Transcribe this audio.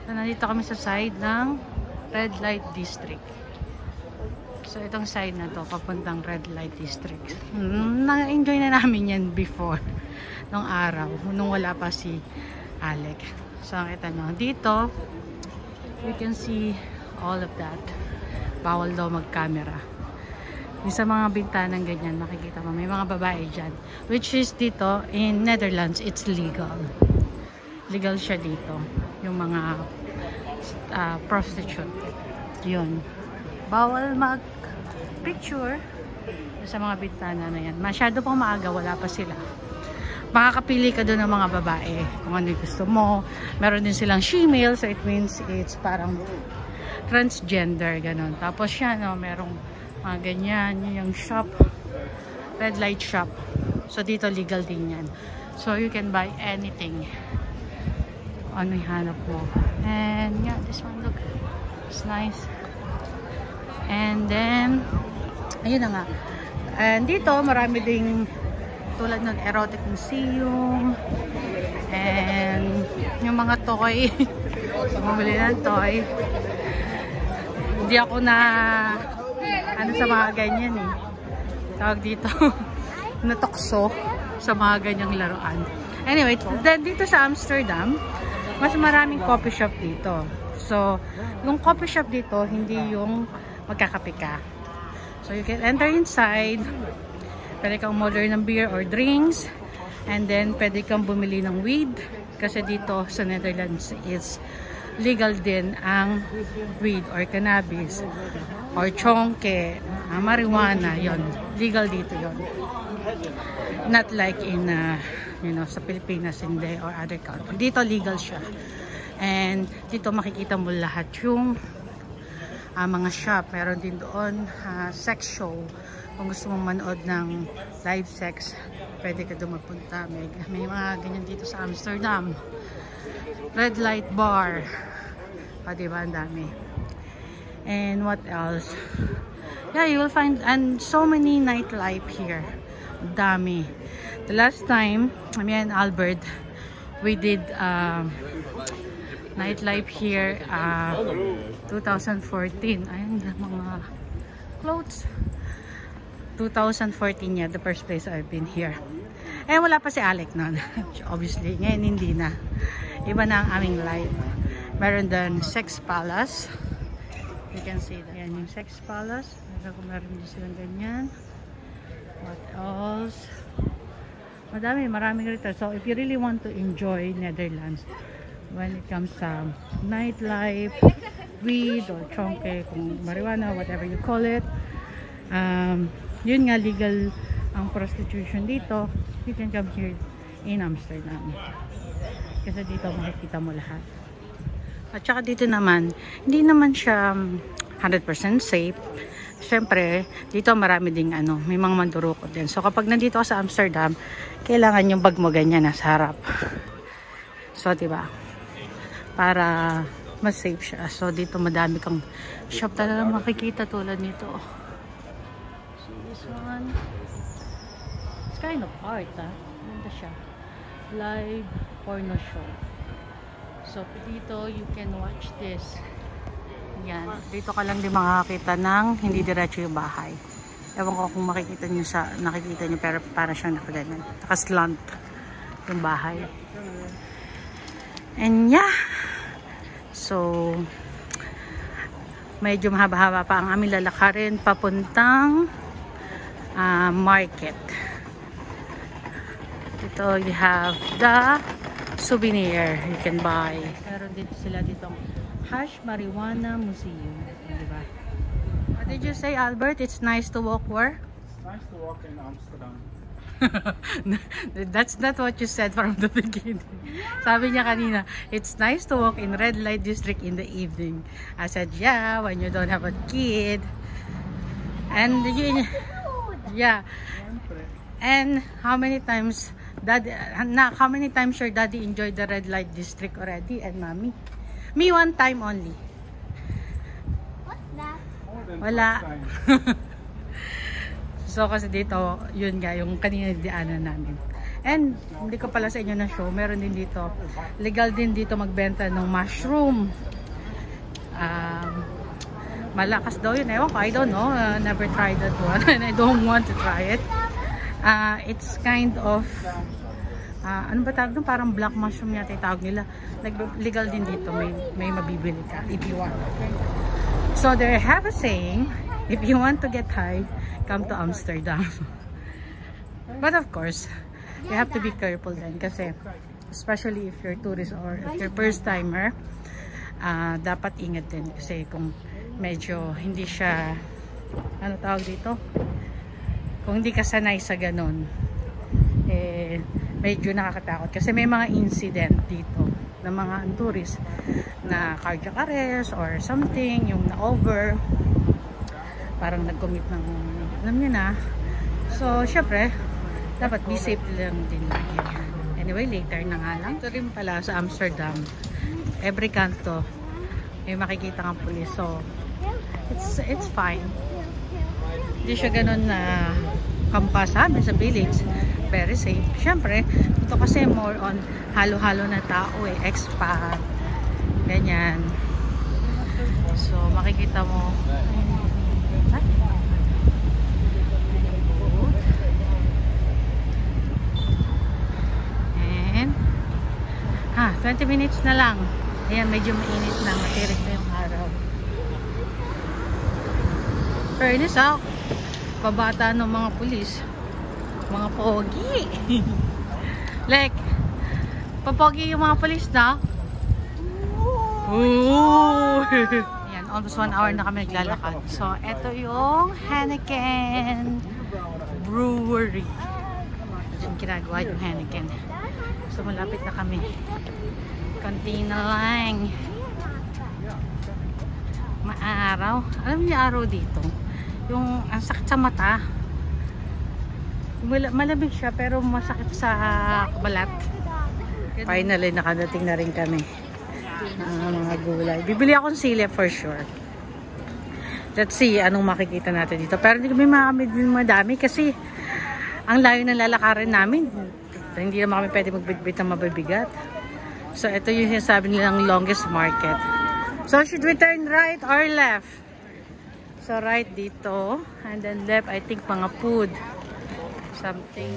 So, nandito kami sa side ng Red Light District. So, itong side na to, papuntang Red Light District. Na-enjoy na namin yan before, nung araw, nung wala pa si Alec. So, kita nyo, dito, you can see all of that. Bawal daw mag-camera. Yung sa mga bintanang ganyan, makikita mo, may mga babae dyan. Which is dito, in Netherlands, it's legal. Legal siya dito. Yung mga prostitute. Yun. Bawal mag-picture sa mga bintana na yan. Masyado pang maaga, wala pa sila. Makakapili ka doon ng mga babae kung ano yung gusto mo. Meron din silang she-male, so it means it's parang transgender, ganun. Tapos yan, no, merong mga ganyan, yung shop, red light shop. So dito legal din yan. So you can buy anything. Ano yung hanap mo. And yeah, this one, look. It's nice. And then, ayun na nga. And dito, marami ding tulad ng erotic museum. And yung mga toy. Bumili ng toy. Hindi ako na ano sa mga ganyan eh. Tawag dito. Natokso sa mga ganyang laruan. Anyway, then dito sa Amsterdam, mas maraming coffee shop dito. So, yung coffee shop dito, hindi yung magkakape ka. So, you can enter inside. Pwede kang order ng beer or drinks. And then, pwede kang bumili ng weed. Kasi dito sa Netherlands is legal din ang weed or cannabis or chonke, marijuana, yon. Legal dito yon. Not like in you know, sa Pilipinas hindi or other country. Dito legal siya. And dito makikita mo lahat yung mga shop. Meron din doon sex show. Kung gusto mong manood ng live sex, pwede ka doon magpunta. May mga ganyan dito sa Amsterdam. Red light bar. Diba? Ang dami. And what else? Yeah, you will find and so many nightlife here. Dami. The last time, me and Albert, we did nightlife here 2014. Ayun, mga clothes. 2014 yeah, the first place I've been here. Eh, wala pa si Alec noon. Obviously, ngayon hindi na. Iba na ang aming life. Meron din Sex Palace. You can see that. Yan yung Sex Palace. Meron din silang ganyan. What else? Maraming rito. So, if you really want to enjoy Netherlands, when it comes to nightlife, weed or chonke, kung marijuana, whatever you call it, yun nga, legal ang prostitution dito. You can come here in Amsterdam. Kasi dito makikita mo lahat. At saka dito naman, hindi naman siya 100% safe. Siyempre, dito marami ding may mga mandurukot din. So kapag nandito ka sa Amsterdam, kailangan yung bag mo ganyan nasa harap. So, diba? Para mas safe siya. So dito madami kang shop talaga makikita tulad nito. So this one, it's kind of art, Ganda siya. Live porno show. So dito you can watch this. Yan, dito ka lang din makakita ng hindi diretso yung bahay. Ewan ko kung nakikita nyo pero para siyang nakaganyan. Nakaslant yung bahay. And yeah. So medyo mahaba-haba pa ang aming lalakarin papuntang market. Dito you have the souvenir you can buy. Meron dito sila ditong Hash Marijuana Museum. Diba? What did you say, Albert? It's nice to walk where? It's nice to walk in Amsterdam. That's not what you said from the beginning. Sabi niya kanina, it's nice to walk in Red Light District in the evening. I said, yeah, when you don't have a kid. And yeah. And how many times your daddy enjoyed the Red Light District already and mommy? Me one time only. What's that? Wala. So kasi dito, yun nga, yung kanina dianan namin. And hindi ko pala sa inyo na show, meron din dito, legal din dito magbenta ng mushroom. Malakas daw yun, ewan ko, I don't know, never tried that one and I don't want to try it. It's kind of ano ba tawag doon? Parang black mushroom yata yung tawag nila. Legal din dito, may mabibili ka if you want. So they have a saying, if you want to get high, come to Amsterdam. But of course, you have to be careful then kasi especially if you're tourist or if you're first timer, dapat ingat din kasi kung medyo hindi siya, ano tawag dito, kung hindi ka sanay sa ganun, medyo nakakatakot kasi may mga incident dito ng mga tourist na cardiac arrest or something, yung na-over, parang nag-commit ng, alam nyo na. So syempre dapat be safe lang din lagi. Anyway, later na nga lang. Ito rin pala sa Amsterdam, every kanto may makikita kang pulis, so it's fine. Hindi siya ganun na kampas amin sa village. Very safe. Siyempre, ito kasi more on halo-halo na tao expat. Ganyan. So, makikita mo. And, 20 minutes na lang. Ayan, medyo mainit na. Matirik na yung araw. Fairness pabata ng mga pulis. Mga pogi. Like, papogi yung mga pulis na. Ooh. Ayan, almost 1 hour na kami naglalakad. So, eto yung Heineken Brewery. Diyan ginagawa yung Heineken. So, malapit na kami. Konti na lang. Maaraw. Alam niyo araw dito? Yung ang sakit sa mata. Malamig siya pero masakit sa balat. Finally, nakadating na rin kami. Mga gulay. Bibili akong sili for sure. Let's see anong makikita natin dito. Pero hindi kami makamit din madami kasi ang layo ng lalakarin namin. Hindi naman kami pwede magbitbit ng mabibigat. So, ito yung sinasabi nilang longest market. So, should we turn right or left? So, right dito. And then left, I think mga food. Something.